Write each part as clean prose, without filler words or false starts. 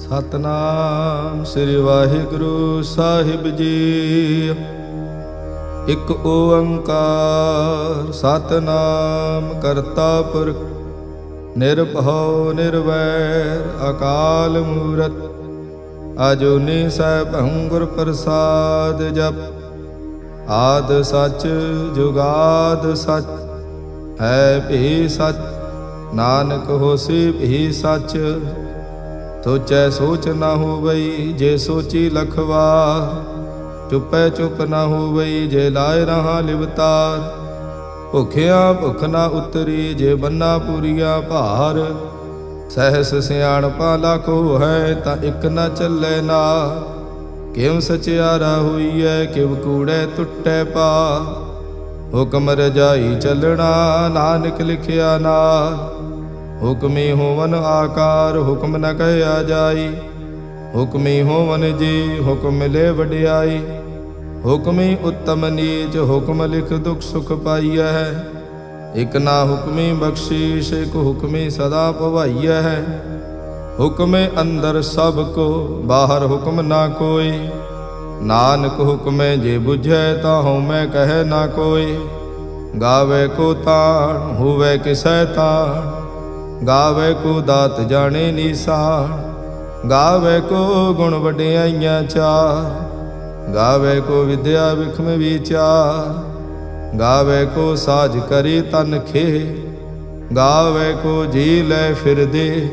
ਸਤਨਾਮ ਸ੍ਰੀ ਵਾਹਿਗੁਰੂ ਸਾਹਿਬ ਜੀ। ਇਕ ਓੰਕਾਰ ਸਤਨਾਮ ਕਰਤਾ ਪੁਰਖ ਨਿਰਭਉ ਨਿਰਵੈਰ ਅਕਾਲ ਮੂਰਤ ਅਜੂਨੀ ਸੈਭੰ ਗੁਰ ਪ੍ਰਸਾਦ ਜਪ। ਆਦ ਸਚ ਜੁਗਾਦ ਸਚ ਹੈ ਭੀ ਸਚ ਨਾਨਕ ਹੋਸੀ ਭੀ ਸਚ। ਸੋਚੈ ਸੋਚ ਨਾ ਹੋਵਈ ਜੇ ਸੋਚੀ ਲਖਵਾਰ। ਚੁੱਪੈ ਚੁੱਪ ਨਾ ਹੋਵਈ ਜੇ ਲਾਇ ਰਹਾ ਲਿਵਤਾਰ। ਭੁਖਿਆ ਭੁਖ ਨਾ ਉਤਰੀ ਜੇ ਬੰਨਾ ਪੂਰੀਆ ਭਾਰ। ਸਹਿਸ ਸਿਆਣਪਾ ਲਾਖੋ ਹੈ ਤਾਂ ਇਕ ਨਾ ਚੱਲੇ ਨਾ। ਕਿਵ ਸਚਿਆਰਾ ਹੋਈਐ ਕਿਵ ਕੂੜੈ ਟੁੱਟੈ ਪਾ। ਹੁਕਮ ਰਜਾਈ ਚੱਲਣਾ ਨਾਨਕ ਲਿਖਿਆ ਨਾਲ। ਹੁਕਮੀ ਹੋਵਨ ਆਕਾਰ ਹੁਕਮ ਨ ਕਹਿਆ ਜਾਈ। ਹੁਕਮੀ ਹੋਵਨ ਜੀ ਹੁਕਮ ਮਿਲੇ ਵਡਿਆਈ। ਹੁਕਮੀ ਉੱਤਮ ਨੀਚ ਹੁਕਮ ਲਿਖ ਦੁਖ ਸੁਖ ਪਾਈਐ। ਇਕ ਨਾ ਹੁਕਮੀ ਬਖਸ਼ੀਸ਼ ਇਕ ਹੁਕਮੀ ਸਦਾ ਭਵਾਈਐ। ਹੁਕਮੇ ਅੰਦਰ ਸਭ ਕੋ ਬਾਹਰ ਹੁਕਮ ਨਾ ਕੋਈ। ਨਾਨਕ ਹੁਕਮੇ ਜੇ ਬੁਝੈ ਤਾਂ ਹਉਮੈ ਕਹੈ ਨਾ ਕੋਈ। ਗਾਵੇ ਕੋ ਤਾਣ ਹੋਵੇ ਕਿਸੈ ਤਾਣ। ਗਾਵੇ ਕੋ ਦਾਤ ਜਾਣੇ ਨੀਸਾਨ। ਗਾਵੇ ਕੋ ਗੁਣ ਵਡਿਆਈਆਂ ਚਾਰ। ਗਾਵੇ ਕੋ ਵਿਦਿਆ ਵਿਖਮ ਵਿਚਾਰ। ਗਾਵੇ ਕੋ ਸਾਜ ਕਰੀ ਤਨ ਖੇ। ਗਾਵੇ ਕੋ ਜੀ ਲੈ ਫਿਰਦੇ।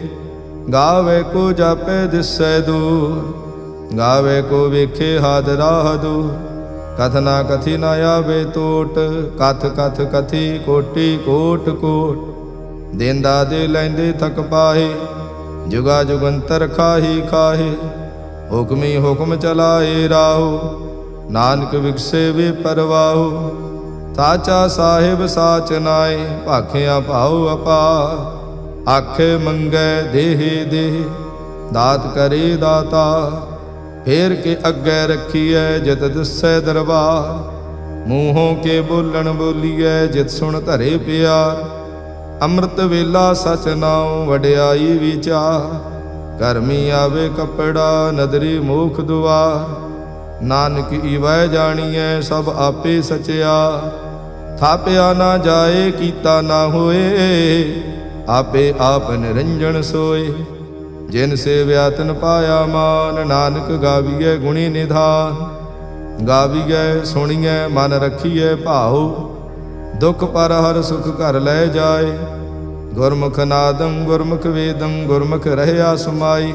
ਗਾਵੇ ਕੋ ਜਾਪੇ ਦਿਸੈ ਦੂਰ। ਗਾਵੇ ਕੋ ਵੇਖੇ ਹਾਦਰਾ ਦੂਰ। ਕਥ ਨਾ ਕਥੀ ਨਾ ਆਵੇ ਟੋਟ। ਕਥ ਕਥ ਕਥੀ ਕੋਟੀ ਕੋਟ ਕੋਟ। ਦੇਂਦਾ ਦੇ ਲੈਂਦੇ ਥਕ ਪਾਹੇ। ਜੁਗਾ ਜੁਗੰਤਰ ਖਾਹੀ ਖਾਹੇ। ਹੁਕਮੀ ਹੁਕਮ ਚਲਾਏ ਰਾਹੋ। ਨਾਨਕ ਵਿਗਸੇ ਵੇ ਪਰਵਾਹੋ। ਸਾਚਾ ਸਾਹਿਬ ਸਾਚ ਨਾਏ ਭਾਖਿਆ ਭਾਉ ਅਪਾਰ। ਆਖੇ ਮੰਗੈ ਦੇਹ ਦੇਹ ਦਾਤ ਕਰੇ ਦਾਤਾ। ਫੇਰ ਕੇ ਅੱਗੇ ਰੱਖੀਐ ਜਿਤ ਦਿਸੈ ਦਰਬਾਰ। ਮੂੰਹੋਂ ਕੇ ਬੋਲਣ ਬੋਲੀਐ ਜਿਤ ਸੁਣ ਧਰੇ ਪਿਆਰ। ਅੰਮ੍ਰਿਤ ਵੇਲਾ ਸਚ ਨਾਉ ਵਡਿਆਈ ਵਿਚਾਰ। ਕਰਮੀ ਆਵੇ ਕਪੜਾ ਨਦਰੀ ਮੋਖ ਦੁਆਰ। ਨਾਨਕ ਈਵੈ ਜਾਣੀਐ ਸਭ ਆਪੇ ਸਚਿਆਰ। ਥਾਪਿਆ ਨਾ ਜਾਏ ਕੀਤਾ ਨਾ ਹੋਏ। ਆਪੇ ਆਪ ਨਿਰੰਜਨ ਸੋਏ। ਜਿਨ ਸੇਵਿਆ ਤਿਨ ਪਾਇਆ ਮਾਨ। ਨਾਨਕ ਗਾਵੀਐ ਗੁਣੀ ਨਿਧਾਨ। ਗਾਵੀਐ ਸੁਣੀਐ ਮਨ ਰੱਖੀਐ ਭਾਉ। ਦੁਖ ਪਰ ਹਰ ਸੁਖ ਘਰ ਲੈ ਜਾਏ। ਗੁਰਮੁਖ ਨਾਦੰ ਗੁਰਮੁਖ ਵੇਦੰ ਗੁਰਮੁਖ ਰਹਿਆ ਸਮਾਈ।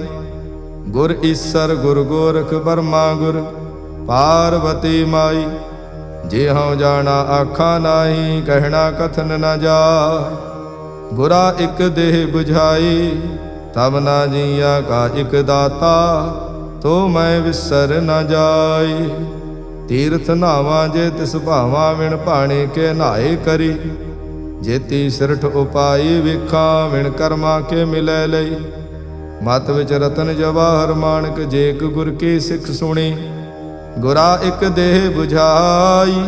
ਗੁਰ ਈਸਰ ਗੁਰ ਗੋਰਖ ਬਰਮਾ ਗੁਰ ਪਾਰਵਤੀ ਮਾਈ। ਜੇ ਹਉ ਜਾਣਾ ਆਖਾ ਨਾਹੀ ਕਹਿਣਾ ਕਥਨ ਨ ਜਾਏ। ਗੁਰਾ ਇਕ ਦੇਹ 부ਝਾਈ ਤਬ ਨਾ ਜੀਆ ਕਾ ਇਕ ਦਾਤਾ। ਤੋ ਮੈਂ ਵਿਸਰ ਨ ਜਾਈ। ਤੀਰਥ ਨਾਵਾਂ ਜੇ ਤਿਸ ਭਾਵਾਂ ਵਿਣ ਭਾਣੇ ਕੇ ਨਹਾਏ ਕਰੀ। ਜੇਤੀ ਸਿਰਠ ਉਪਾਈ ਵੇਖਾਂ ਵਿਣ ਕਰਮਾ ਕੇ ਮਿਲੈ ਲਈ। ਮਤ ਵਿਚ ਰਤਨ ਜਵਾਹਰ ਮਾਣਕ ਜੇ ਇਕ ਗੁਰ ਕੀ ਸਿੱਖ ਸੁਣੀ। ਗੁਰਾ ਇਕ ਦੇਹ 부ਝਾਈ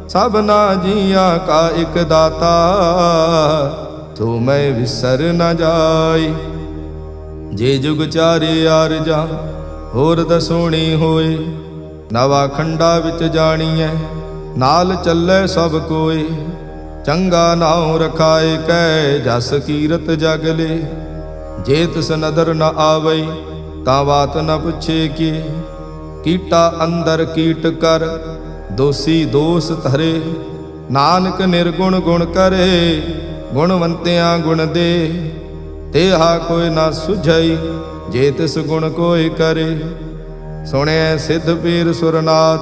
ਸਭਨਾ ਜੀਆਂ ਕਾ ਇਕ ਦਾਤਾ। ਤੋ ਮੈਂ ਵਿਸਰ ਨ ਜਾਈ। ਜੇ ਜੁਗ ਚਾਰੇ ਆਰਜਾ ਹੋਰ ਦਸੋਣੀ ਹੋਏ। ਨਵਾ ਖੰਡਾ ਵਿੱਚ ਜਾਣੀਐ ਨਾਲ ਚੱਲੇ ਸਭ ਕੋਈ। ਚੰਗਾ ਨਾਉ ਰਖਾਏ ਕੈ ਜਸ ਕੀਰਤ ਜਗ ਲੇ। ਜੇ ਤਿਸ ਨਦਰ ਨ ਆਵਈ ਤਾਂ ਬਾਤ ਨ ਪੁੱਛੇ ਕੀ। ਕੀਟਾ ਅੰਦਰ ਕੀਟ ਕਰ ਦੋਸੀ ਦੋਸ ਧਰੇ। ਨਾਨਕ ਨਿਰਗੁਣ ਗੁਣ ਕਰੇ ਗੁਣਵੰਤਿਆਂ ਗੁਣ ਦੇ। ਤੇਹਾ ਕੋਈ ਨਾ ਸੁਝਈ ਜੇ ਤਿਸ ਗੁਣ ਕੋਈ ਕਰੇ। ਸੁਣਿਐ ਸਿੱਧ ਪੀਰ ਸੁਰਨਾਥ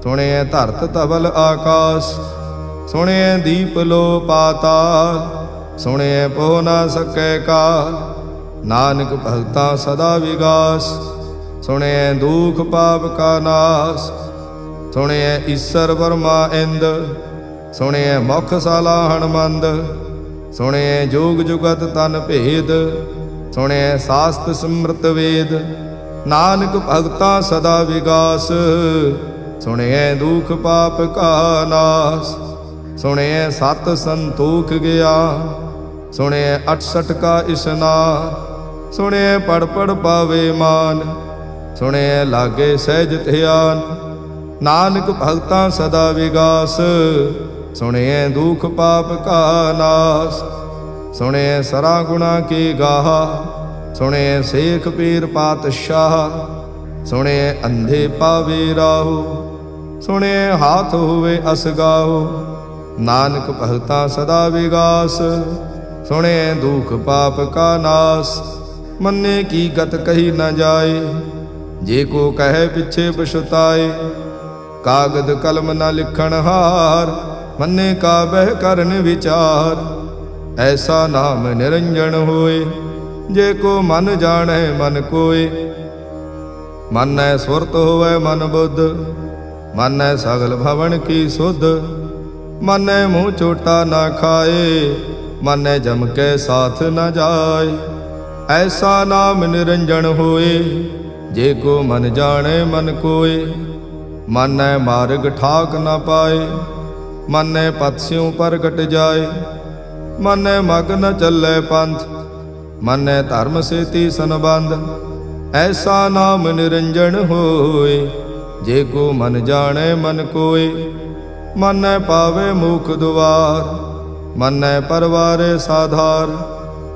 ਸੁਣਿਐ ਧਰਤ ਧਵਲ ਆਕਾਸ। ਸੁਣਿਐ ਦੀਪ ਲੋ ਪਾਤਾਲ ਸੁਣਿਐ ਪੋ ਨਾ ਸਕੈ ਕਾਲ। ਨਾਨਕ ਭਗਤਾਂ ਸਦਾ ਵਿਗਾਸ ਸੁਣਿਐ ਦੁਖ ਪਾਪ ਕਾ ਨਾਸ। ਸੁਣਿਐ ਈਸਰ ਬਰਮਾ ਇੰਦ ਸੁਣਿਐ ਮੁਖ ਸਾਲਾ ਹਣਮੰਦ। ਸੁਣਿਐ ਜੋਗ ਜੁਗਤ ਤਨ ਭੇਦ ਸੁਣਿਐ ਸਾਸਤ ਸਿਮਰਤ ਵੇਦ। ਨਾਨਕ ਭਗਤਾਂ ਸਦਾ ਵਿਗਾਸ ਸੁਣਿਐ ਦੁਖ ਪਾਪ ਕਾ ਨਾਸ। ਸੁਣਿਐ ਸਤ ਸੰਤੋਖ ਗਿਆਨ ਸੁਣਿਐ 68 ਕਾ ਇਸਨਾਨ। ਸੁਣਿਐ ਪੜ ਪੜ ਪਾਵੇ ਮਾਨ, ਸੁਣਿਐ ਲਾਗੇ ਸਹਿਜ ਧਿਆਨ। ਨਾਨਕ ਭਗਤਾਂ ਸਦਾ ਵਿਗਾਸ, ਸੁਣਿਐ ਦੁਖ ਪਾਪ ਕਾ ਨਾਸ। ਸੁਣਿਐ ਸਰਾ ਗੁਣਾ ਕੀ ਗਾਹਾ, ਸੁਣਿਐ ਸੇਖ ਪੀਰ ਪਾਤਸ਼ਾਹ। ਸੁਣਿਐ ਅੰਧੇ ਪਾਵੇ ਰਾਹੋ, ਸੁਣਿਐ ਹਾਥ ਹੋਵੇ ਅਸਗਾਹੋ। ਨਾਨਕ ਭਗਤਾਂ ਸਦਾ ਵਿਗਾਸ, ਸੁਣਿਐ ਦੁਖ ਪਾਪ ਕਾ ਨਾਸ। ਮੰਨੇ ਕੀ ਗਤ ਕਹੀ ਨਾ ਜਾਏ, ਜੇ ਕੋ ਕਹੈ ਪਿਛੇ ਪਛੁਤਾਏ। ਕਾਗਦ ਕਲਮ ਨਾ ਲਿਖਣ ਹਾਰ, ਮੰਨੇ ਕਾ ਬਹਿ ਕਰਨ ਵਿਚਾਰ। ਐਸਾ ਨਾਮ ਨਿਰੰਜਨ ਹੋਏ, ਜੇ ਕੋ ਮਨ ਜਾਣੈ ਮਨ ਕੋਏ। ਮਾਨੈ ਸੁਰਤ ਹੋਵੈ ਮਨ ਬੁੱਧ, ਮਾਨੈ ਸਗਲ ਭਵਨ ਕੀ ਸੁਧ। ਮਾਨੈ ਮੂੰਹ ਚੋਟਾ ਨਾ ਖਾਏ, ਮਾਨੈ ਜਮ ਕੇ ਸਾਥ ਨਾ ਜਾਏ। ਐਸਾ ਨਾਮ ਨਿਰੰਜਨ ਹੋਏ, ਜੇ ਕੋ ਮਨ ਜਾਣੈ ਮਨ ਕੋਏ। ਮਾਨੈ ਮਾਰਗ ਠਾਕ ਨਾ ਪਾਏ, ਮਾਨੈ ਪਤਸਿਉ ਪ੍ਰਗਟ ਜਾਏ। ਮਾਨੈ ਮਗ ਨ ਚੱਲੈ ਪੰਥ, ਮਾਨੈ ਧਰਮ ਸੇਤੀ ਸੰਬੰਧ। ਐਸਾ ਨਾਮ ਨਿਰੰਜਨ ਹੋਏ, ਜੇ ਕੋ ਮਨ ਜਾਣੈ ਮਨ ਕੋਏ। ਮਾਨੈ ਪਾਵੇ ਮੁਖ ਦੁਆਰ, ਮਾਨੈ ਪਰਵਾਰੇ ਸਾਧਾਰ।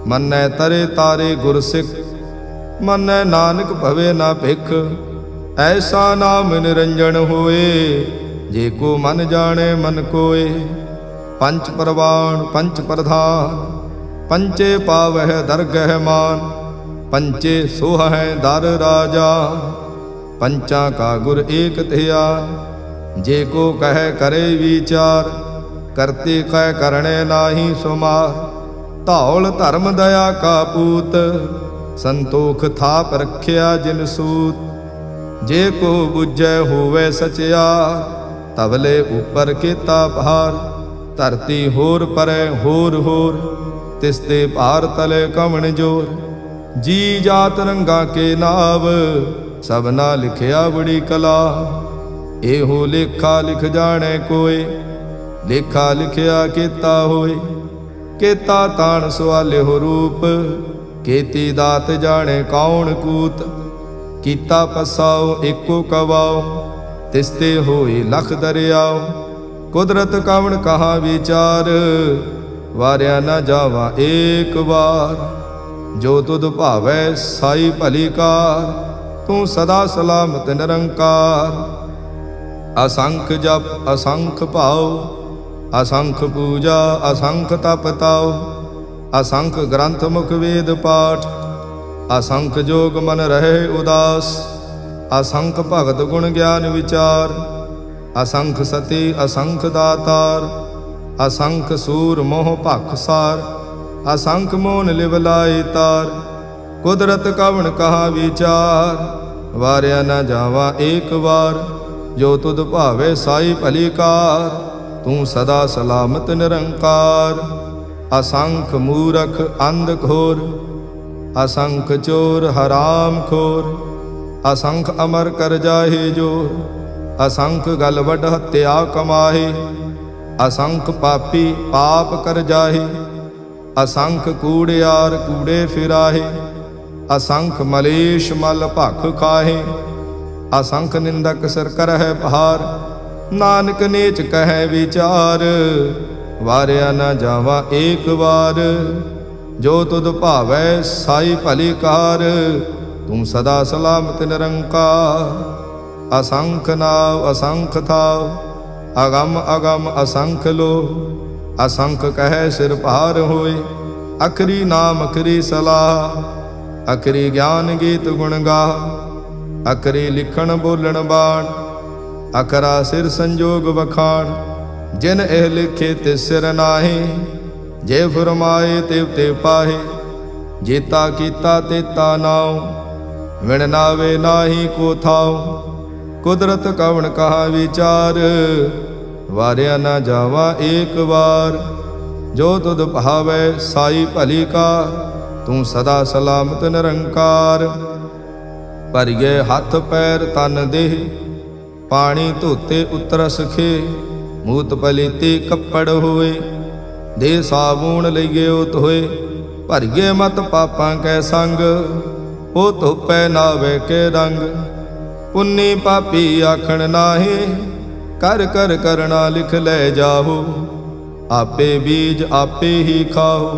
ਮਾਨੈ ਤਰੇ ਤਾਰੇ ਗੁਰ ਸਿੱਖ, ਮਾਨੈ ਨਾਨਕ ਭਵੇ ਨਾ ਭਿਖ। ਐਸਾ ਨਾਮ ਨਿਰੰਜਨ ਹੋਏ, ਜੇ ਕੋ ਮਨ ਜਾਣੈ ਮਨ ਕੋਏ। ਪੰਚ ਪ੍ਰਵਾਣ ਪੰਚ ਪ੍ਰਧਾਨ, ਪੰਚੇ ਪਾਵਹਿ ਦਰਗਹਿ ਮਾਨ। ਪੰਚੇ ਸੋਹੈ ਦਰ ਰਾਜਾ, ਪੰਚਾਂ ਕਾ ਗੁਰ ਏਕ ਧਿਆਨ। ਜੇ ਕੋ ਕਹਿ ਕਰੇ ਵਿਚਾਰ, ਕਰਤੇ ਕਹਿ ਕਰਣੇ ਨਾਹੀ ਸੁਮਾਰ। ਧੌਲ ਧਰਮ ਦਇਆ ਕਾ ਪੂਤ, ਸੰਤੋਖ ਥਾਪ ਰਖਿਆ ਜਿਨ ਸੂਤ। ਜੇ ਕੋ ਬੁਝੈ ਹੋਵੇ ਸਚਿਆਰ, ਤਵਲੇ ਉਪਰ ਕੀਤਾ ਭਾਰ। ਧਰਤੀ ਹੋਰ ਪਰੈ ਹੋਰ ਹੋਰ, ਤਿਸ ਤੇ ਭਾਰ ਤਲੇ ਕਵਣ ਜੋਰ। ਜੀ ਜਾਤ ਰੰਗਾ ਕੇ ਨਾਵ, ਸਭਨਾ ਲਿਖਿਆ ਬੜੀ ਕਲਾ। ਇਹੋ ਲੇਖਾ ਲਿਖ ਜਾਣੈ ਕੋਏ, ਲੇਖਾ ਲਿਖਿਆ ਕੀਤਾ ਹੋਏ। ਕੀਤਾ ਤਾਣ ਸਵਾਲਿਓ ਰੂਪ, ਕੀਤੀ ਦਾਤ ਜਾਣੈ ਕੌਣ ਕੂਤ। ਕੀਤਾ ਪਸਾਓ ਏਕੋ ਕਵਾਓ, ਤਿਸ ਤੇ ਹੋਏ ਲਖ ਦਰਿਆਓ। ਕੁਦਰਤ ਕਵਣ ਕਹਾ ਵਿਚਾਰ, ਵਾਰਿਆ ਨਾ ਜਾਵਾ ਏਕ ਵਾਰ। ਜੋ ਤੁਧ ਭਾਵੈ ਸਾਈ ਭਲੀ ਕਾਰ, ਤੂੰ ਸਦਾ ਸਲਾਮਤ ਨਿਰੰਕਾਰ। ਅਸੰਖ ਜਪ ਅਸੰਖ ਭਾਉ, ਅਸੰਖ ਪੂਜਾ ਅਸੰਖ ਤਪ ਤਾਉ। ਅਸੰਖ ਗ੍ਰੰਥ ਮੁਖ ਵੇਦ ਪਾਠ, ਅਸੰਖ ਜੋਗ ਮਨ ਰਹੇ ਉਦਾਸ। ਅਸੰਖ ਭਗਤ ਗੁਣ ਗਿਆਨ ਵਿਚਾਰ, ਅਸੰਖ ਸਤੀ ਅਸੰਖ ਦਾਤਾਰ। ਅਸੰਖ ਸੂਰ ਮੋਹ ਭਖ ਸਾਰ, ਅਸੰਖ ਮੋਨ ਲਿਵ ਲਾਈ ਤਾਰ। ਕੁਦਰਤ ਕਵਣ ਕਹਾ ਵਿਚਾਰ, ਵਾਰਿਆ ਨਾ ਜਾਵਾ ਏਕ ਵਾਰ। ਜੋ ਤੁਧ ਭਾਵੇ ਸਾਈ ਭਲੀ ਕਾਰ, ਤੂੰ ਸਦਾ ਸਲਾਮਤ ਨਿਰੰਕਾਰ। ਅਸੰਖ ਮੂਰਖ ਅੰਧ ਘੋਰ, ਅਸੰਖ ਚੋਰ ਹਰਾਮ ਖੋਰ। ਅਸੰਖ ਅਮਰ ਕਰ ਜਾਹੇ ਜੋਰ, ਅਸੰਖ ਗਲ ਵੱਡ ਹੱਤਿਆ ਕਮਾਹੇ। ਅਸੰਖ ਪਾਪੀ ਪਾਪ ਕਰ ਜਾਹੇ, ਅਸੰਖ ਕੂੜਿਆਰ ਕੂੜੇ ਫਿਰਾਹੇ। ਅਸੰਖ ਮਲੇਸ਼ ਮਲ ਭਖ ਖਾਹੇ, ਅਸੰਖ ਨਿੰਦਕ ਸਿਰ ਕਰਹਿ ਭਾਰ। ਨਾਨਕ ਨੀਚ ਕਹਿ ਵਿਚਾਰ, ਵਾਰਿਆ ਨਾ ਜਾਵਾ ਏਕ ਵਾਰ। ਜੋ ਤੁਧ ਭਾਵੈ ਸਾਈ ਭਲੀ ਕਾਰ, ਤੂੰ ਸਦਾ ਸਲਾਮਤ ਨਿਰੰਕਾਰ। ਅਸੰਖ ਨਾਵ ਅਸੰਖ ਥਾਵ, ਅਗਮ ਅਗਮ ਅਸੰਖ ਲੋ। ਅਸੰਖ ਕਹਿ ਸਿਰ ਭਾਰ ਹੋਏ, ਅਖਰੀ ਨਾਮ ਅਖਰੀ ਸਲਾਹ। ਅਖਰੀ ਗਿਆਨ ਗੀਤ ਗੁਣ ਗਾਹ, ਅਖਰੀ ਲਿਖਣ ਬੋਲਣ ਬਾਣ। ਅਖਰਾ ਸਿਰ ਸੰਜੋਗ ਵਖਾਣ, ਜਿਨ ਇਹ ਲਿਖੇ ਤੇ ਸਿਰ ਨਾਹੀ। ਜੇ ਫਰਮਾਏ ਤਿਵ ਤੇ ਪਾਹੇ, ਜੇਤਾ ਕੀਤਾ ਤੇਤਾ ਨਾਉ। ਵਿਣ ਨਾਵੇ ਨਾਹੀ ਕੋ ਥਾਉ, ਕੁਦਰਤ ਕਵਣ ਕਹਾ ਵਿਚਾਰ। ਵਾਰਿਆ ਨਾ ਜਾਵਾ ਏਕ ਵਾਰ। ਜੋ ਤੁਧ ਭਾਵੈ ਸਾਈ ਭਲੀ ਕਾਰ, ਤੂੰ ਸਦਾ ਸਲਾਮਤ ਨਿਰੰਕਾਰ। ਭਰੀਏ ਹੱਥ ਪੈਰ ਤਨ ਦੇਹ, ਪਾਣੀ ਧੋਤੇ ਉਤਰਸ ਖੇ। ਮੂਤ ਪਲੀਤੀ ਕੱਪੜ ਹੋਏ, ਦੇ ਸਾਬੂਣ ਲਈਏ ਧੋਏ। ਭਰੀਏ ਮਤ ਪਾਪਾਂ ਕੈ ਸੰਗ, ਉਹ ਧੋਪੈ ਨਾਵੇ ਕੇ ਰੰਗ। ਪੁੰਨੀ ਪਾਪੀ ਆਖਣ ਨਾਹੀ, ਕਰ ਕਰ ਕਰਣਾ ਲਿਖ ਲੈ ਜਾਹੋ। ਆਪੇ ਬੀਜ ਆਪੇ ਹੀ ਖਾਓ,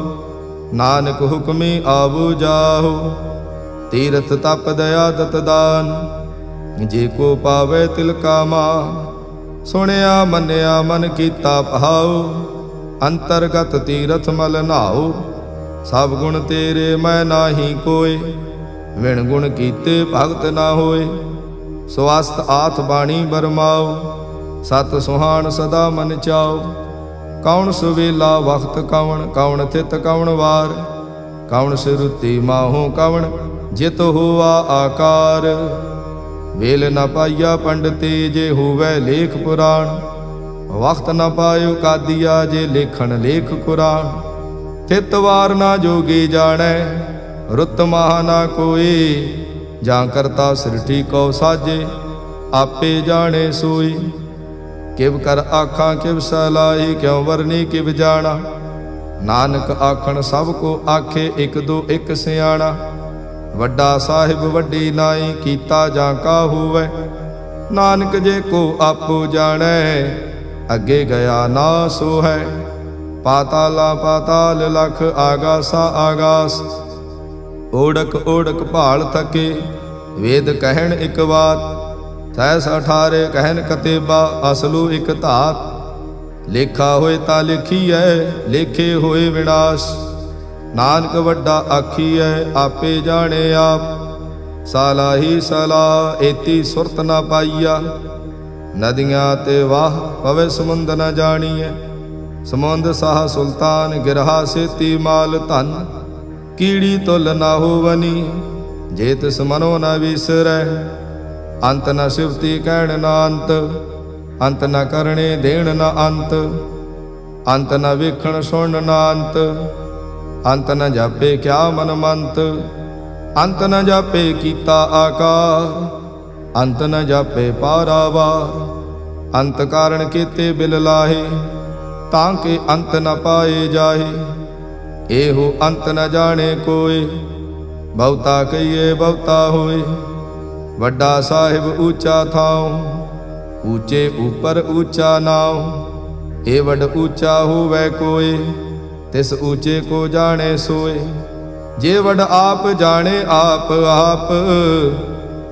ਨਾਨਕ ਹੁਕਮੀ ਆਵੋ ਜਾਹੋ। ਤੀਰਥ ਤਪ ਦਇਆ ਦਤ ਦਾਨ, ਜੇ ਕੋ ਪਾਵੇ ਤਿਲ ਕਾ ਮਾਨ। ਸੁਣਿਆ ਮੰਨਿਆ ਮਨ ਕੀਤਾ ਭਾਉ, ਅੰਤਰਗਤ ਤੀਰਥ ਮਲ ਨਾਉ। ਸਭ ਗੁਣ ਤੇਰੇ ਮੈਂ ਨਾਹੀ ਕੋਇ, ਵਿਣ ਗੁਣ ਕੀਤੇ ਭਗਤ ਨਾ ਹੋਏ। ਸਵਸਤ ਆਥ ਬਾਣੀ ਬਰਮਾਓ, ਸਤ ਸੁਹਾਣ ਸਦਾ ਮਨ ਚਾਓ। ਕੌਣ ਸੁਵੇਲਾ ਵਖਤ ਕਵਣ, ਕੌਣ ਥਿਤ ਕਵਣ ਵਾਰ। ਕੌਣ ਸਿਰੁਤੀ ਮਾਹੋ ਕਵਣ, ਜਿਤ ਹੋਆ ਆਕਾਰ। ਵੇਲ ਨ ਪਾਈਆ ਪੰਡਤੇ, ਜੇ ਹੋਵੈ ਲੇਖ ਪੁਰਾਣ। ਵਖਤ ਨ ਪਾਇਓ ਕਾਦੀਆ, ਜੇ ਲੇਖਣ ਲੇਖ ਕੁਰਾਨ। ਥਿਤ ਵਾਰ ਨਾ ਜੋਗੀ ਜਾਣੈ, ਰੁੱਤ ਮਾਹ ਨਾ ਕੋਈ। ਜਾਂ ਕਰਤਾ ਸ੍ਰਿਸ਼ਟੀ ਕਉ ਸਾਜੇ, ਆਪੇ ਜਾਣੇ ਸੋਈ। ਕਿਵ ਕਰ ਆਖਾਂ ਕਿਵ ਸਲਾਹੀ, ਕਿਉ ਵਰਨੀ ਕਿਵ ਜਾਣਾ। ਨਾਨਕ ਆਖਣ ਸਭ ਕੋ ਆਖੇ, ਇਕ ਦੋ ਇਕ ਸਿਆਣਾ। ਵੱਡਾ ਸਾਹਿਬ ਵੱਡੀ ਨਾਈ, ਕੀਤਾ ਜਾਂ ਕਾ ਹੋਵੈ। ਨਾਨਕ ਜੇ ਕੋ ਆਪੋ ਜਾਣੈ, ਅੱਗੇ ਗਿਆ ਨਾ ਸੋ ਹੈ। ਪਾਤਾਲਾ ਪਾਤਾਲ ਲਖ, ਆਗਾਸਾ ਆਗਾਸ। ਓੜਕ ਓੜਕ ਭਾਲ ਥਕੇ, ਵੇਦ ਕਹਿਣ ਇਕ ਬਾਤ। ਸਹਿਸ 18 ਕਹਿਣ ਕਤੇਬਾ, ਅਸਲੂ ਇਕ ਧਾਤ। ਲੇਖਾ ਹੋਏ ਤਾਂ ਲਿਖੀਐ, ਲੇਖੇ ਹੋਏ ਵਿਨਾਸ਼। ਨਾਨਕ ਵੱਡਾ ਆਖੀਐ, ਆਪੇ ਜਾਣੇ ਆਪ। ਸਾਲਾਹੀ ਸਲਾ, ਏਤੀ ਸੁਰਤ ਨਾ ਪਾਈਆ। ਨਦੀਆਂ ਤੇ ਵਾਹ, ਪਵੇ ਸਮੁੰਦ ਨ ਜਾਣੀਐ। ਸਮੁੰਦ ਸਾਹ ਸੁਲਤਾਨ, ਗਿਰਹਾ ਸੇਤੀ ਮਾਲ ਧਨ। ਕੀੜੀ ਤੁਲ ਨਾ ਹੋਵਨੀ, ਜੇ ਤਿਸ ਮਨੋ ਨ ਵਿਸਰੈ। ਅੰਤ ਨ ਸਿਵਤੀ ਕਹਿਣ ਨ ਅੰਤ, ਅੰਤ ਨ ਕਰਣੇ ਦੇਣ ਨ ਅੰਤ। ਅੰਤ ਨ ਵੇਖਣ ਸੁਣਨ ਨ ਅੰਤ, ਅੰਤ ਨ ਜਾਪੇ ਕਿਆ ਮਨ ਮੰਤ। ਅੰਤ ਨ ਜਾਪੇ ਕੀਤਾ ਆਕਾਰ, ਅੰਤ ਨ ਜਾਪੇ ਪਾਰਾਵਾਰ। ਅੰਤ ਕਾਰਣ ਕੀਤੇ ਬਿਲ ਲਾਹੇ, ਤਾਂ ਕਿ ਅੰਤ ਨ ਪਾਏ ਜਾਹੇ। ਇਹੋ ਅੰਤ ਨ ਜਾਣੇ ਕੋਇ, ਬਹੁਤਾ ਕਹੀਏ ਬਹੁਤਾ ਹੋਏ। ਵੱਡਾ ਸਾਹਿਬ ਊਚਾ ਥਾਉ, ਊਚੇ ਉਪਰ ਊਚਾ ਨਾਉ। ਇਹ ਵੱਡ ਊਚਾ ਹੋਵੈ ਕੋਇ, ਤਿਸ ਊਚੇ ਕੋ ਜਾਣੇ ਸੋਏ। ਜੇ ਵੱਡ ਆਪ ਜਾਣੇ ਆਪ ਆਪ,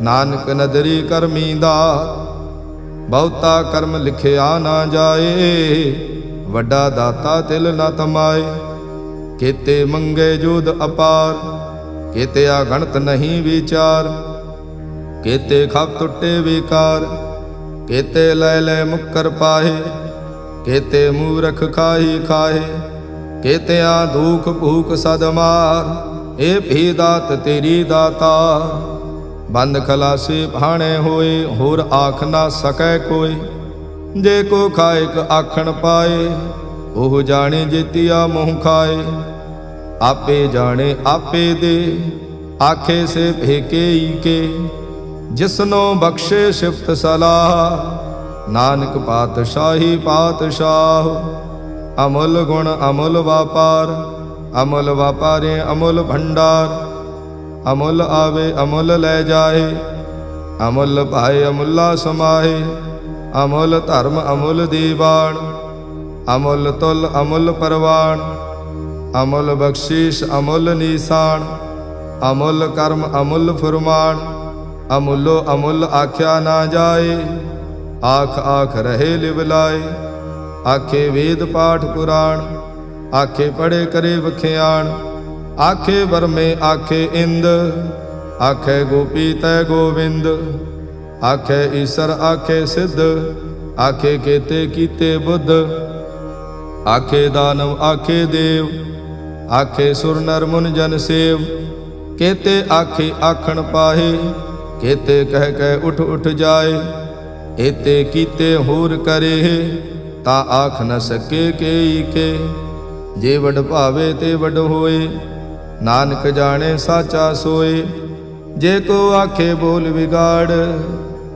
ਨਾਨਕ ਨਦਰੀ ਕਰਮੀ ਦਾਤ। ਬਹੁਤਾ ਕਰਮ ਲਿਖਿਆ ਨਾ ਜਾਏ, ਵੱਡਾ ਦਾਤਾ ਤਿਲ ਨ ਤਮਾਏ। ਕੀਤੇ ਮੰਗੇ ਜੋਧ ਅਪਾਰ, ਕੀਤੇ ਅਗਣਤ ਨਹੀਂ ਵਿਚਾਰ। ਕੀਤੇ ਖਪ ਟੁੱਟੇ ਵਿਕਾਰ, ਕੀਤੇ ਲੈ ਲੈ ਮੁੱਕਰ ਪਾਹੇ। ਕੀਤੇ ਮੂਰਖ ਖਾਹੀ ਖਾਹੇ, ਕੀਤਿਆਂ ਦੁਖ ਭੂਖ ਸਦ ਮਾਰ। ਇਹ ਭੀ ਦਾਤ ਤੇਰੀ ਦਾਤਾ, ਬੰਦ ਖਲਾਸੀ ਭਾਣੇ ਹੋਏ। ਹੋਰ ਆਖ ਨਾ ਸਕੈ ਕੋਈ, ਜੇ ਕੋ ਖਾਇਕ ਆਖਣ ਪਾਏ। ਉਹ ਜਾਣੇ ਜੇਤੀਆ ਮੋਹ ਖਾਏ। ਆਪੇ ਜਾਣੇ ਆਪੇ ਦੇ, ਆਖੇ ਸੇ ਭੇਕੇ ਕੇ। ਜਿਸਨੋ ਬਖਸ਼ੇ ਸਿਫਤ ਸਲਾਹ, ਨਾਨਕ ਪਾਤਸ਼ਾਹੀ ਪਾਤਸ਼ਾਹ। ਅਮੁੱਲ ਗੁਣ ਅਮੁੱਲ ਵਾਪਾਰ, ਅਮੁੱਲ ਵਾਪਾਰੇ ਅਮੁੱਲ ਭੰਡਾਰ। ਅਮੁੱਲ ਆਵੇ ਅਮੁੱਲ ਲੈ ਜਾਏ, ਅਮੁੱਲ ਭਾਏ ਅਮੁੱਲਾ ਸਮਾਏ। ਅਮੁੱਲ ਧਰਮ ਅਮੁੱਲ ਦੀਵਾਨ, ਅਮੁੱਲ ਤੁਲ ਅਮੁੱਲ ਪਰਵਾਨ। ਅਮੁੱਲ ਬਖਸ਼ੀਸ਼ ਅਮੁੱਲ ਨੀਸਾਨ, ਅਮੁੱਲ ਕਰਮ ਅਮੁੱਲ ਫੁਰਮਾਨ। ਅਮੁੱਲੋ ਅਮੁੱਲ ਆਖਿਆ ਨਾ ਜਾਏ, ਆਖ ਆਖ ਰਹੇ ਲਿਵ ਲਾਏ। ਆਖੇ ਵੇਦ ਪਾਠ ਪੁਰਾਣ, ਆਖੇ ਪੜੇ ਕਰੇ ਵਖਿਆਣ। ਆਖੇ ਬਰਮੇ ਆਖੇ ਇੰਦ, ਆਖੇ ਗੋਪੀ ਤੈ ਗੋਵਿੰਦ। ਆਖੇ ਈਸਰ ਆਖੇ ਸਿੱਧ, ਆਖੇ ਕੇਤੇ ਕੀਤੇ ਬੁੱਧ। ਆਖੇ ਦਾਨਵ ਆਖੇ ਦੇਵ, ਆਖੇ ਸੁਰ ਨਰ ਮੁਨ ਜਨ ਸੇਵ। ਕੇਤੇ ਆਖੇ ਆਖਣ ਪਾਹੇ, ਕੇਤੇ ਕਹਿ ਕਹਿ ਉਠ ਉਠ ਜਾਏ। ਏਤੇ ਕੀਤੇ ਹੋਰ ਕਰੇ, ਤਾਂ ਆਖ ਨ ਸਕੇ ਕੇਈ ਕੇ। ਜੇ ਵਡ ਭਾਵੇ ਤੇ ਵਡ ਹੋਏ, ਨਾਨਕ ਜਾਣੇ ਸਾਚਾ ਸੋਏ। ਜੇ ਕੋ ਆਖੇ ਬੋਲ ਵਿਗਾੜ,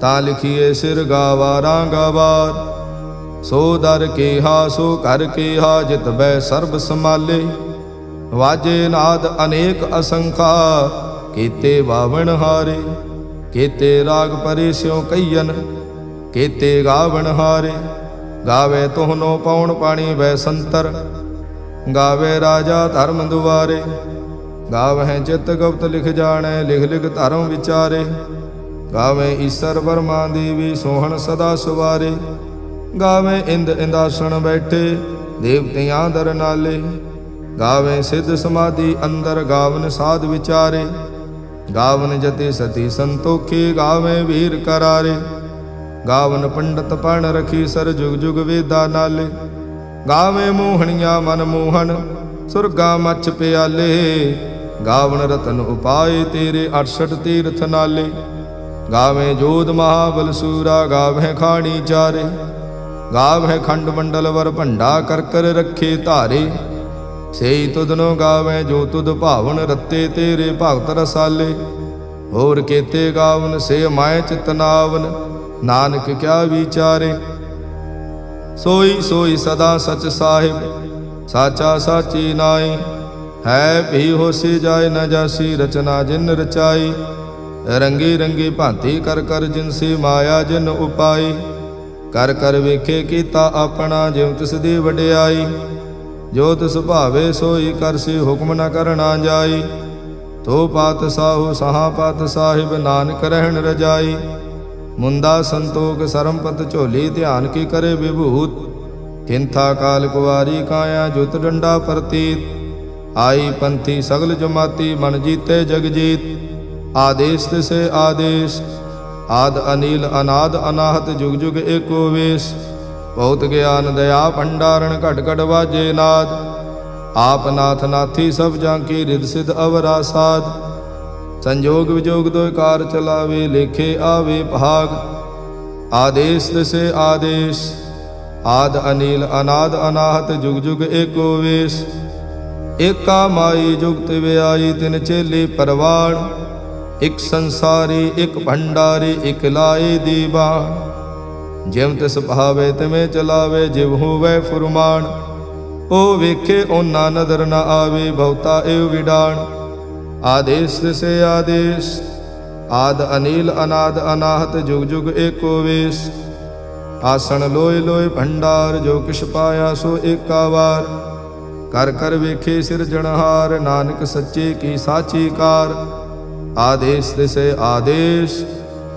ਤਾਂ ਲਿਖੀਏ ਸਿਰ ਗਾਵਾਰਾਂ ਗਵਾਰ। ਸੋ ਦਰ ਕੇਹਾ ਸੋ ਘਰ ਕੇਹਾ, ਜਿਤ ਬੈ ਸਰਬ ਸਮਾਲੇ। ਵਾਜੇ ਨਾਦ ਅਨੇਕ ਅਸੰਖਾ, ਕੀਤੇ ਬਾਵਣ ਹਾਰੇ। ਕੀਤੇ ਰਾਗ ਪਰੇ ਸਿਉ ਕਈਨ, ਕੀਤੇ ਗਾਵਣ ਹਾਰੇ। ਗਾਵੇ ਤੋਹਨੋ ਪਉਣ ਪਾਣੀ ਵੈ ਸੰਤਰ, ਗਾਵੇ ਰਾਜਾ ਧਰਮ ਦੁਆਰੇ। ਗਾਵਹਿ ਚਿਤ ਗੁਪਤ ਲਿਖ ਜਾਣੈ, ਲਿਖ ਲਿਖ ਧਰਮ ਵਿਚਾਰੇ। ਗਾਵੇ ਈਸਰ ਬਰਮਾ ਦੇਵੀ, ਸੋਹਣ ਸਦਾ ਸੁਵਾਰੇ। ਗਾਵੇ ਇੰਦ ਇੰਦਾਸਣ ਬੈਠੇ, ਦੇਵਤਿਆਂ ਦਰ ਨਾਲੇ। ਗਾਵੇ ਸਿੱਧ ਸਮਾਧੀ ਅੰਦਰ, ਗਾਵਨ ਸਾਧ ਵਿਚਾਰੇ। ਗਾਵਨ ਜਤੀ ਸਤੀ ਸੰਤੋਖੀ, ਗਾਵੇ ਵੀਰ ਕਰਾਰੇ। ਗਾਵਨ ਪੰਡਤ ਪਣ ਰਖੀ ਸਰ, ਜੁਗ ਜੁਗ ਵੇਦਾ ਨਾਲੇ। ਗਾਵੇ ਮੋਹਣੀਆਂ ਮਨ ਮੋਹਨ, ਸੁਰਗਾ ਮੱਛ ਪਿਆਲੇ। ਗਾਵਨ ਰਤਨ ਉਪਾਏ ਤੇਰੇ, 68 ਤੀਰਥ ਨਾਲੇ। ਗਾਵੇ ਜੋਧ ਮਹਾਬਲ ਸੂਰਾ, ਗਾਵੇ ਖਾਣੀ ਚਾਰੇ। ਗਾਵੇ ਖੰਡ ਮੰਡਲ ਵਰ ਭੰਡਾ, ਕਰ ਕਰ ਰੱਖੇ ਧਾਰੇ। ਸੇਈ ਤੁਧਨੋ ਗਾਵੇ ਜੋ ਤੁਧ ਭਾਵਨ, ਰਤੇ ਤੇਰੇ ਭਗਤ ਰਸਾਲੇ। ਹੋਰ ਕੀਤੇ ਗਾਵਨ ਸੇ ਮਾਇ ਚਿਤ ਨਾਵਨ, ਨਾਨਕ ਕਿਆ ਵਿਚਾਰੇ। ਸੋਈ ਸੋਈ ਸਦਾ ਸਚ ਸਾਹਿਬ, ਸਾਚਾ ਸਾਚੀ ਨਾਈ। ਹੈ ਭੀ ਹੋਸੀ ਜਾਏ ਨ ਜਾਸੀ, ਰਚਨਾ ਜਿਨ ਰਚਾਈ। ਰੰਗੀ ਰੰਗੀ ਭਾਂਤੀ ਕਰ ਕਰ, ਜਿਨ ਸੇ ਮਾਇਆ ਜਿਨ ਉਪਾਈ। ਕਰ ਕਰ ਵੇਖੇ ਕੀਤਾ ਆਪਣਾ, ਜਿਉ ਤਿਸ ਦੀ ਵਡਿਆਈ। ਜੋ ਤਿਸ ਭਾਵੇ ਸੋਈ ਕਰਸੀ, ਹੁਕਮ ਨ ਕਰਨਾ ਜਾਈ। ਤੋ ਪਾਤ ਸਾਹੂ ਸਹਾ ਪਾਤ ਸਾਹਿਬ, ਨਾਨਕ ਰਹਿਣ ਰਜਾਈ। ਮੁੰਦਾ ਸੰਤੋਖ ਸਰਮਪਤ ਝੋਲੀ, ਧਿਆਨ ਕੀ ਕਰੇ ਵਿਭੂਤ। ਕਿੰਥਾ ਕਾਲ ਕੁਵਾਰੀ ਕਾਇਆ, ਜੁਤ ਡੰਡਾ ਪ੍ਰਤੀਤ। ਆਈ ਪੰਥੀ ਸਗਲ ਜਮਾਤੀ, ਮਨ ਜੀਤੇ ਜਗ ਜੀਤ। ਆਦੇਸ਼ ਤਿਸੇ ਆਦੇਸ਼, ਆਦ ਅਨੀਲ ਅਨਾਦ ਅਨਾਹਤ, ਜੁਗ ਜੁਗ ਏਕੋ ਵੇਸ। ਬਹੁਤ ਗਿਆਨ ਦਇਆ ਭੰਡਾਰਨ, ਘਟ ਘਟ ਵਾਜੇ ਨਾਦ। ਆਪ ਨਾਥ ਨਾਥੀ ਸਭ ਜਾਂ ਕੀ, ਰਿਦ ਸਿਧ ਅਵਰਾ ਸਾਧ। ਸੰਜੋਗ ਵਿਜੋਗ ਦੋਇ ਕਾਰ ਚਲਾਵੇ, ਲੇਖੇ ਆਵੇ ਭਾਗ। ਆਦੇਸ਼ ਤਿਸੇ ਆਦੇਸ਼, ਆਦ ਅਨੀਲ ਅਨਾਦ ਅਨਾਹਤ, ਜੁਗ ਜੁਗ ਏਕੋ ਵੇਸ। ਏਕਾ ਮਾਈ ਜੁਗਤ ਵਿਆਈ, ਤਿਨ ਚੇਲੇ ਪਰਵਾਣ। ਇਕ ਸੰਸਾਰੀ ਇਕ ਭੰਡਾਰੀ, ਇਕ ਲਾਏ ਦੀਵਾਨ। ਜਿਵ ਤਿਸ ਭਾਵੇ ਤਿਵੇਂ ਚਲਾਵੇ, ਜਿਵ ਹੋਵੇ ਫੁਰਮਾਨ। ਉਹ ਵੇਖੇ ਓਨਾ ਨਦਰ ਨ ਆਵੇ, ਬਹੁਤਾ ਏਵ ਵਿਡਾਣ। ਆਦੇਸ਼ ਤਿਸੇ ਆਦੇਸ਼, ਆਦ ਅਨੀਲ ਅਨਾਦ ਅਨਾਹਤ, ਜੁਗ ਜੁਗ ਏਕੋ ਵੇਸ। ਆਸਣ ਲੋਏ ਲੋਏ ਭੰਡਾਰ, ਜੋ ਕਿਛ ਪਾਇਆ ਸੋ ਏਕਾ ਵਾਰ। ਕਰ ਕਰ ਵੇਖੇ ਸਿਰਜਣਹਾਰ, ਨਾਨਕ ਸੱਚੇ ਕੀ ਸਾਚੀ ਕਾਰ। ਆਦੇਸ਼ ਤਿਸੇ ਆਦੇਸ਼,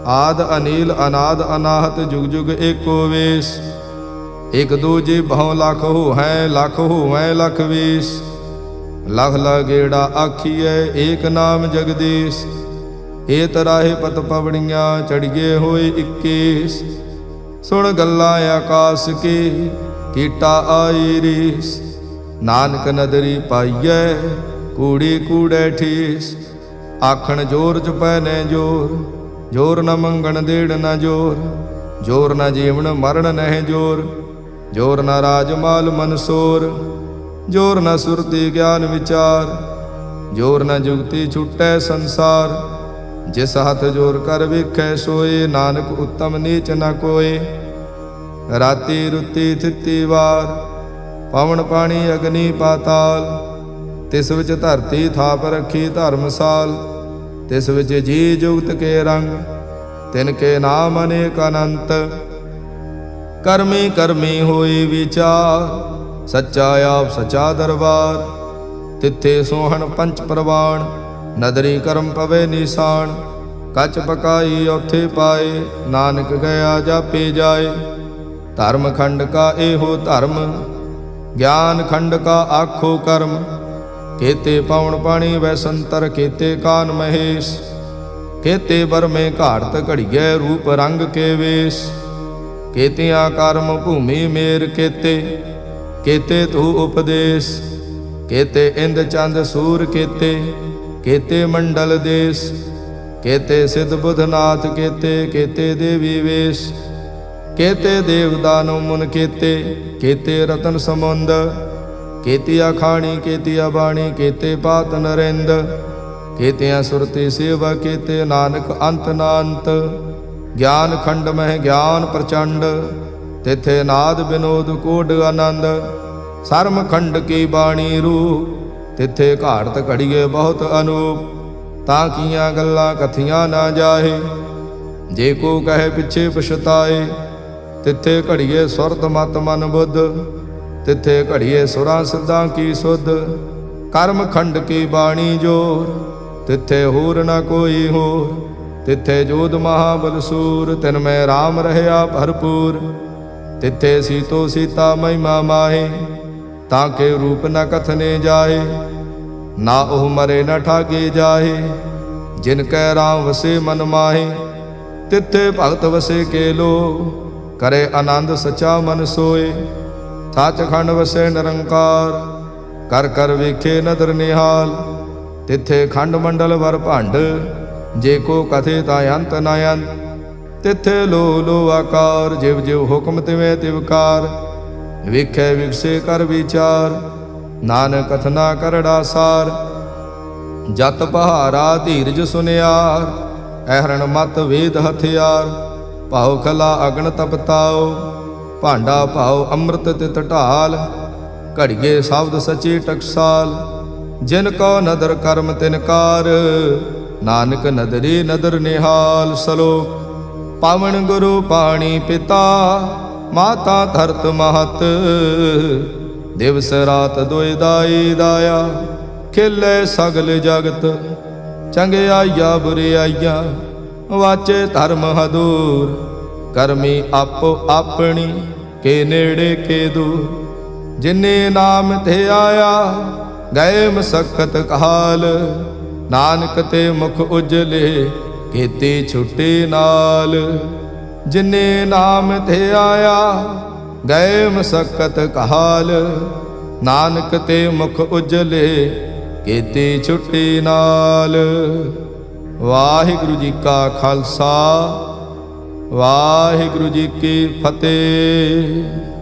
ਆਦ ਅਨੀਲ ਅਨਾਦ ਅਨਾਹਤ, ਜੁਗ ਜੁਗ ਏਕੋ ਵੇਸ। ਇਕ ਦੂਜੇ ਬਹੁ ਲਖ ਹੋਵੈ, ਲਖ ਹੋਵੈ ਲਖ ਵੀਸ। ਲਖ ਲਗੇੜਾ ਆਖੀਐ, ਏਕ ਨਾਮ ਜਗਦੀਸ਼। ਏ ਤਰਾਹੇ ਪਤ ਪਵੜੀਆਂ, ਚੜੀਏ ਹੋਏ 21। ਸੁਣ ਗੱਲਾਂ ਆਕਾਸ ਕੀ, ਕੀਟਾ ਆਈ ਰੀਸ। ਨਾਨਕ ਨਦਰੀ ਪਾਈਐ, ਕੂੜੀ ਕੂੜੈ ਠੀਸ। ਆਖਣ ਜੋਰ ਚੁਪੈ ਨੈ ਜੋਰ, ਜੋਰ ਨ ਮੰਗਣ ਦੇੜ ਨ ਜੋਰ। ਜੋਰ ਨ ਜੀਵਨ ਮਰਨ ਨਹਿ ਜੋਰ, ਜੋਰ ਨ ਰਾਜ ਮਾਲ ਮਨਸੋਰ। ਜੋਰ ਨ ਸੁਰਤੀ ਗਿਆਨ ਵਿਚਾਰ, ਜੋਰ ਨ ਜੁਗਤੀ ਛੁਟੈ ਸੰਸਾਰ। ਜਿਸ ਹੱਥ ਜੋਰ ਕਰ ਵੇਖੈ ਸੋਏ, ਨਾਨਕ ਉੱਤਮ ਨੀਚ ਨ ਕੋਏ। ਰਾਤੀ ਰੁੱਤੀ ਥਿੱਤੀ ਵਾਰ, ਪਵਨ ਪਾਣੀ ਅਗਨੀ ਪਾਤਾਲ। ਤਿਸ ਵਿੱਚ ਧਰਤੀ ਥਾਪ ਰੱਖੀ ਧਰਮਸਾਲ। ਤਿਸ ਵਿੱਚ ਜੀ ਜੁਗਤ ਕੇ ਰੰਗ, ਤਿਨ ਕੇ ਨਾਮ ਅਨੇਕ ਅਨੰਤ। ਕਰਮੀ ਕਰਮੀ ਹੋਈ ਵਿਚਾਰ, ਸੱਚਾ ਆਪ ਸੱਚਾ ਦਰਬਾਰ। ਤਿੱਥੇ ਸੋਹਣ ਪੰਚ ਪ੍ਰਵਾਣ, ਨਦਰੀ ਕਰਮ ਪਵੇ ਨਿਸ਼ਾਨ। ਕੱਚ ਪਕਾਈ ਉੱਥੇ ਪਾਏ, ਨਾਨਕ ਗਿਆ ਜਾਪੇ ਜਾਏ। ਧਰਮ ਖੰਡ ਕਾ ਇਹੋ ਧਰਮ, ਗਿਆਨ ਖੰਡ ਕਾ ਆਖੋ ਕਰਮ। ਕੇਤੇ ਪਉਣ ਪਾਣੀ ਵੈ ਸੰਤਰ, ਕੇਤੇ ਕਾਨ ਮਹੇਸ਼। ਕੇਤੇ ਬਰਮੇ ਘਾੜਤ ਘੜੀਐ, ਰੂਪ ਰੰਗ ਕੇ ਵੇਸ਼। ਕੇਤਿਆਂ ਕਰਮ ਭੂਮੀ ਮੇਰ ਕੇਤੇ, ਕੇਤੇ ਤੂ ਉਪਦੇਸ਼। ਕੇਤੇ ਇੰਦ ਚੰਦ ਸੂਰ ਕੇਤੇ, ਕੇਤੇ ਮੰਡਲ ਦੇਸ। ਕੇਤੇ ਸਿਧ ਬੁਧਨਾਥ ਕੇਤੇ, ਕੇਤੇ ਦੇਵੀ ਵੇਸ਼। ਕੇਤੇ ਦੇਵ ਦਾਨਵ ਮੁਨ ਕੇਤੇ, ਕੇਤੇ ਰਤਨ ਸਮੁੰਦ। ਕੇਤੀਆ ਖਾਣੀ ਕੇਤੀਆ ਬਾਣੀ, ਕੇਤੇ ਪਾਤ ਨਰਿੰਦ। ਕੇਤਿਆਂ ਸੁਰਤੀ ਸੇਵਾ ਕੇਤੇ, ਨਾਨਕ ਅੰਤ ਨਾ ਅੰਤ। ਗਿਆਨ ਖੰਡ ਮਹਿ ਗਿਆਨ ਪ੍ਰਚੰਡ, ਤਿਥੇ ਨਾਦ ਬਿਨੋਦ ਕੋਡ ਆਨੰਦ। ਸਰਮ ਖੰਡ ਕੀ ਬਾਣੀ ਰੂ, तिथे घाड़त घड़िए बहुत अनूप, ताकियां गल्लां कथियां ना जाहे। जे को कहे पिछे पछताए, तिथे घड़िए सुरत मत मन बुद्ध, तिथे घड़िए सुरां सिद्धां की सुध। कर्म खंड की बाणी जोर, तिथे होर न कोई होर। तिथे जोध महाबल सूर, तिन में राम रहया भरपूर। तिथे सीतो सीता महिमा माहे, ताके रूप न कथने जाहे। ना ओह मरे न ठागे जाहे, जिनकै राम वसे मन माहे। तिथे भगत वसे के लो, करे आनंद सचा मन सोए। थाच खंड वसे निरंकार, कर कर वेखे नदर निहाल। तिथे खंड मंडल वर भंड, जे को कथे ता अंत न अंत। तिथे लो लो आकार, जिव जिव हुक्म तिवें तिवकार। विखे विकसे कर विचार, नानक कथना करड़ा सार। जत पहारा धीरज सुनियार, अहरण मत वेद हथियार। भाव खला अगन तपताओ, भांडा भाव अमृत तित ढाल। घड़िए शब्द सची टकसाल, जिन को नदर कर्म तिनकार। नानक नदरी नदर निहाल। सलोक पावन गुरु पाणी पिता, माता धरत महत। दिवस रात दुई दाई दाया, खिले सगल जगत। चंगियाइया बुरियाइया, वाचे धर्म हदूर। करमी आपो अपनी, के नेड़े के दूर। जिन्ने नाम थे आया, गए मसक्कत काल। नानक ते मुख उजले, केती छुट्टी नाल। जिन्ने नाम थे आया, गए मसक्कत काल। नानक ते मुख उजले, केती छुट्टी नाल। वाहिगुरु जी का खालसा, वाहिगुरु जी की फतेह।